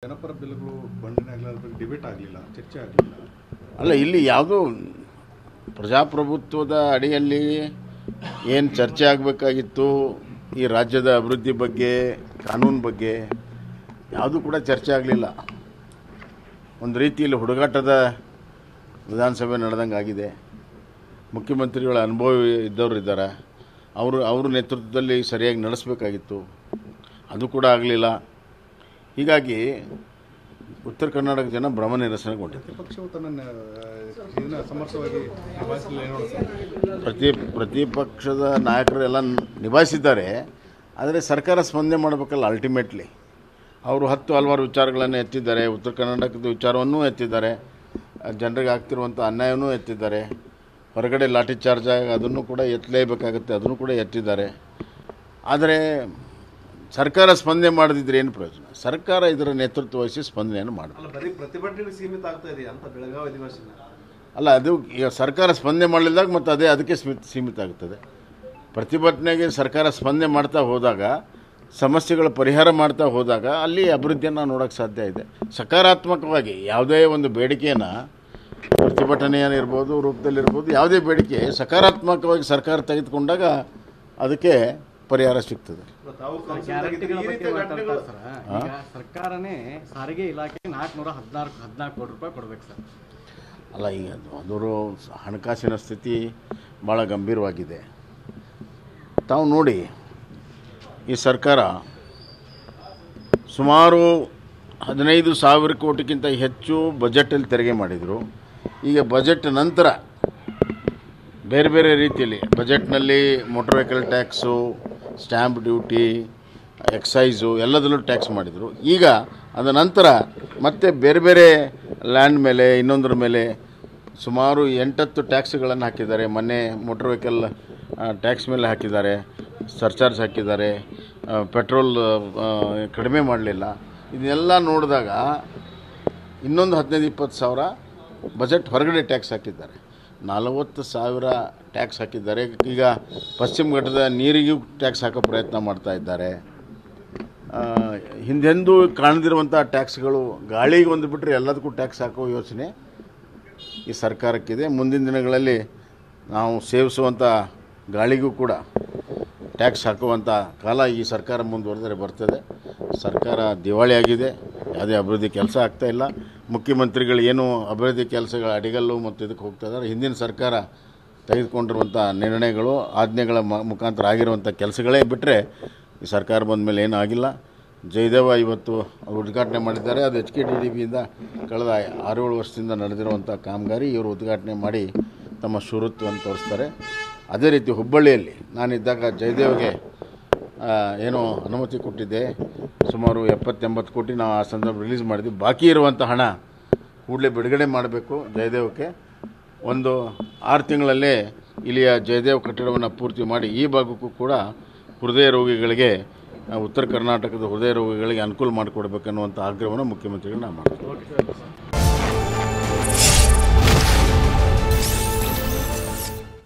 ಜನಪರ ಬಿಲ್ಗಳು ಬಂಡನೆ ಆಗಲಿಲ್ಲ, ಡಿಬೇಟ್ ಆಗಲಿಲ್ಲ, ಚರ್ಚೆ ಆಗಲಿಲ್ಲ. ಅಲ್ಲ, ಇಲ್ಲಿ ಯಾವುದೋ ಪ್ರಜಾಪ್ರಭುತ್ವದ ಅಡಿಯಲ್ಲಿ ಏನು ಚರ್ಚೆ ಆಗಬೇಕಾಗಿತ್ತು ಈ ರಾಜ್ಯದ ಅಭಿವೃದ್ಧಿ ಬಗ್ಗೆ, ಕಾನೂನು ಬಗ್ಗೆ ಯಾವುದೂ ಕೂಡ ಚರ್ಚೆ ಆಗಲಿಲ್ಲ. ಒಂದು ರೀತಿಯಲ್ಲಿ ಹುಡುಗಾಟದ ವಿಧಾನಸಭೆ ನಡೆದಂಗೆ ಆಗಿದೆ. ಮುಖ್ಯಮಂತ್ರಿಗಳ ಅನುಭವ ಇದ್ದವರು ಇದ್ದಾರೆ, ಅವ್ರ ನೇತೃತ್ವದಲ್ಲಿ ಸರಿಯಾಗಿ ನಡೆಸಬೇಕಾಗಿತ್ತು, ಅದು ಕೂಡ ಆಗಲಿಲ್ಲ. ಹೀಗಾಗಿ ಉತ್ತರ ಕರ್ನಾಟಕ ಜನ ಭ್ರಮ ನಿರಸನಗೊಂಡಿದೆ. ಪ್ರತಿಪಕ್ಷವು ತನ್ನ ಸಮರ್ಥವಾಗಿ ಪ್ರತಿಪಕ್ಷದ ನಾಯಕರೆಲ್ಲ ನಿಭಾಯಿಸಿದ್ದಾರೆ. ಆದರೆ ಸರ್ಕಾರ ಸ್ಪಂದನೆ ಮಾಡಬೇಕಲ್ಲ. ಅಲ್ಟಿಮೇಟ್ಲಿ ಅವರು ಹಲವಾರು ವಿಚಾರಗಳನ್ನು ಎತ್ತಿದ್ದಾರೆ. ಉತ್ತರ ಕರ್ನಾಟಕದ ವಿಚಾರವನ್ನೂ ಎತ್ತಿದ್ದಾರೆ, ಜನರಿಗೆ ಆಗ್ತಿರುವಂಥ ಅನ್ಯಾಯವನ್ನೂ ಎತ್ತಿದ್ದಾರೆ. ಹೊರಗಡೆ ಲಾಠಿ ಚಾರ್ಜ್ ಆಗಿ ಅದನ್ನು ಕೂಡ ಎತ್ತಲೇಬೇಕಾಗುತ್ತೆ, ಅದನ್ನು ಕೂಡ ಎತ್ತಿದ್ದಾರೆ. ಆದರೆ ಸರ್ಕಾರ ಸ್ಪಂದನೆ ಮಾಡದಿದ್ರೆ ಏನು ಪ್ರಯೋಜನ? ಸರ್ಕಾರ ಇದರ ನೇತೃತ್ವ ವಹಿಸಿ ಸ್ಪಂದನೆಯನ್ನು ಮಾಡಬೇಕು. ಪ್ರತಿಭಟನೆಗೆ ಸೀಮಿತ ಆಗ್ತಾ ಇದೆ ಅಂತ ಬೆಳಗಾವಿ ಅಧಿವೇಶನ ಅಲ್ಲ, ಅದು ಈಗ ಸರ್ಕಾರ ಸ್ಪಂದನೆ ಮಾಡಲಿದ್ದಾಗ ಮತ್ತು ಅದಕ್ಕೆ ಸೀಮಿತ ಆಗುತ್ತದೆ. ಪ್ರತಿಭಟನೆಗೆ ಸರ್ಕಾರ ಸ್ಪಂದನೆ ಮಾಡ್ತಾ ಹೋದಾಗ, ಸಮಸ್ಯೆಗಳ ಪರಿಹಾರ ಮಾಡ್ತಾ ಹೋದಾಗ ಅಲ್ಲಿ ಅಭಿವೃದ್ಧಿಯನ್ನು ನೋಡೋಕ್ಕೆ ಸಾಧ್ಯ ಇದೆ. ಸಕಾರಾತ್ಮಕವಾಗಿ ಯಾವುದೇ ಒಂದು ಬೇಡಿಕೆಯನ್ನು, ಪ್ರತಿಭಟನೆಯನ್ನಿರ್ಬೋದು, ರೂಪದಲ್ಲಿರ್ಬೋದು, ಯಾವುದೇ ಬೇಡಿಕೆ ಸಕಾರಾತ್ಮಕವಾಗಿ ಸರ್ಕಾರ ತೆಗೆದುಕೊಂಡಾಗ ಅದಕ್ಕೆ ಪರಿಹಾರ ಸಿಗ್ತದೆ. ಸರ್ಕಾರನೇ ಸಾರಿಗೆ ಇಲಾಖೆ 414 ಕೋಟಿ ರೂಪಾಯಿ ಕೊಡ್ಬೇಕು ಸರ್. ಅಲ್ಲ, ಈಗ ಅದರ ಹಣಕಾಸಿನ ಸ್ಥಿತಿ ಭಾಳ ಗಂಭೀರವಾಗಿದೆ. ತಾವು ನೋಡಿ, ಈ ಸರ್ಕಾರ ಸುಮಾರು 15,000 ಕೋಟಿಗಿಂತ ಹೆಚ್ಚು ಬಜೆಟಲ್ಲಿ ತೆರಿಗೆ ಮಾಡಿದರು. ಈಗ ಬಜೆಟ್ ನಂತರ ಬೇರೆ ಬೇರೆ ರೀತಿಯಲ್ಲಿ ಬಜೆಟ್ನಲ್ಲಿ motor vehicle tax, stamp duty, excise ಎಲ್ಲದರಲ್ಲೂ ಟ್ಯಾಕ್ಸ್ ಮಾಡಿದರು. ಈಗ ಅದ ನಂತರ ಮತ್ತೆ ಬೇರೆ ಬೇರೆ ಲ್ಯಾಂಡ್ ಮೇಲೆ, ಇನ್ನೊಂದರ ಮೇಲೆ ಸುಮಾರು 8-10 ಟ್ಯಾಕ್ಸ್ಗಳನ್ನು ಹಾಕಿದ್ದಾರೆ. ಮೊನ್ನೆ ಮೋಟರ್ ವೆಹಿಕಲ್ ಟ್ಯಾಕ್ಸ್ ಮೇಲೆ ಹಾಕಿದ್ದಾರೆ, ಸರ್ಚಾರ್ಜ್ ಹಾಕಿದ್ದಾರೆ, ಪೆಟ್ರೋಲ್ ಕಡಿಮೆ ಮಾಡಲಿಲ್ಲ. ಇದನ್ನೆಲ್ಲ ನೋಡಿದಾಗ ಇನ್ನೊಂದು 15-20 ಸಾವಿರ ಬಜೆಟ್ ಹೊರಗಡೆ ಟ್ಯಾಕ್ಸ್ ಹಾಕಿದ್ದಾರೆ. 40,000 ಟ್ಯಾಕ್ಸ್ ಹಾಕಿದ್ದಾರೆ. ಈಗ ಪಶ್ಚಿಮ ಘಟ್ಟದ ನೀರಿಗೂ ಟ್ಯಾಕ್ಸ್ ಹಾಕೋ ಪ್ರಯತ್ನ ಮಾಡ್ತಾ ಇದ್ದಾರೆ. ಹಿಂದೆಂದೂ ಕಾಣದಿರುವಂಥ ಟ್ಯಾಕ್ಸ್ಗಳು, ಗಾಳಿಗೆ ಒಂದು ಬಿಟ್ಟರೆ ಎಲ್ಲದಕ್ಕೂ ಟ್ಯಾಕ್ಸ್ ಹಾಕೋ ಯೋಚನೆ ಈ ಸರ್ಕಾರಕ್ಕಿದೆ. ಮುಂದಿನ ದಿನಗಳಲ್ಲಿ ನಾವು ಸೇವಿಸುವಂಥ ಗಾಳಿಗೂ ಕೂಡ ಟ್ಯಾಕ್ಸ್ ಹಾಕುವಂಥ ಕಾಲ ಈ ಸರ್ಕಾರ ಮುಂದುವರೆದರೆ ಬರ್ತದೆ. ಸರ್ಕಾರ ದಿವಾಳಿಯಾಗಿದೆ, ಯಾವುದೇ ಅಭಿವೃದ್ಧಿ ಕೆಲಸ ಆಗ್ತಾಯಿಲ್ಲ. ಮುಖ್ಯಮಂತ್ರಿಗಳು ಏನು ಅಭಿವೃದ್ಧಿ ಕೆಲಸಗಳ ಅಡಿಗಲ್ಲು ಮತ್ತು ಇದಕ್ಕೆ ಹೋಗ್ತಾ ಇದ್ದಾರೆ. ಹಿಂದಿನ ಸರ್ಕಾರ ತೆಗೆದುಕೊಂಡಿರುವಂಥ ನಿರ್ಣಯಗಳು, ಆಜ್ಞೆಗಳ ಮುಖಾಂತರ ಆಗಿರುವಂಥ ಕೆಲಸಗಳೇ ಬಿಟ್ಟರೆ ಈ ಸರ್ಕಾರ ಬಂದ ಮೇಲೆ ಏನೂ ಆಗಿಲ್ಲ. ಜಯದೇವ ಇವತ್ತು ಉದ್ಘಾಟನೆ ಮಾಡಿದ್ದಾರೆ. ಅದು HKTDBಯಿಂದ ಕಳೆದ 6-7 ವರ್ಷದಿಂದ ನಡೆದಿರುವಂಥ ಕಾಮಗಾರಿ ಇವರು ಉದ್ಘಾಟನೆ ಮಾಡಿ ತಮ್ಮ ಶೂರತ್ವವನ್ನು ತೋರಿಸ್ತಾರೆ. ಅದೇ ರೀತಿ ಹುಬ್ಬಳ್ಳಿಯಲ್ಲಿ ನಾನಿದ್ದಾಗ ಜಯದೇವ್ಗೆ ಏನೋ ಅನುಮತಿ ಕೊಟ್ಟಿದ್ದೆ. ಸುಮಾರು 70-80 ಕೋಟಿ ನಾವು ಆ ಸಂದರ್ಭ ರಿಲೀಸ್ ಮಾಡಿದ್ವಿ. ಬಾಕಿ ಇರುವಂಥ ಹಣ ಕೂಡಲೇ ಬಿಡುಗಡೆ ಮಾಡಬೇಕು. ಜಯದೇವಕ್ಕೆ ಒಂದು 6 ತಿಂಗಳಲ್ಲೇ ಇಲ್ಲಿಯ ಜಯದೇವ್ ಕಟ್ಟಡವನ್ನು ಪೂರ್ತಿ ಮಾಡಿ ಈ ಭಾಗಕ್ಕೂ ಕೂಡ ಹೃದಯ ರೋಗಿಗಳಿಗೆ, ಉತ್ತರ ಕರ್ನಾಟಕದ ಹೃದಯ ರೋಗಿಗಳಿಗೆ ಅನುಕೂಲ ಮಾಡಿಕೊಡ್ಬೇಕನ್ನುವಂಥ ಆಗ್ರಹವನ್ನು ಮುಖ್ಯಮಂತ್ರಿಗಳು ನಾವು ಮಾಡ್ತೀವಿ.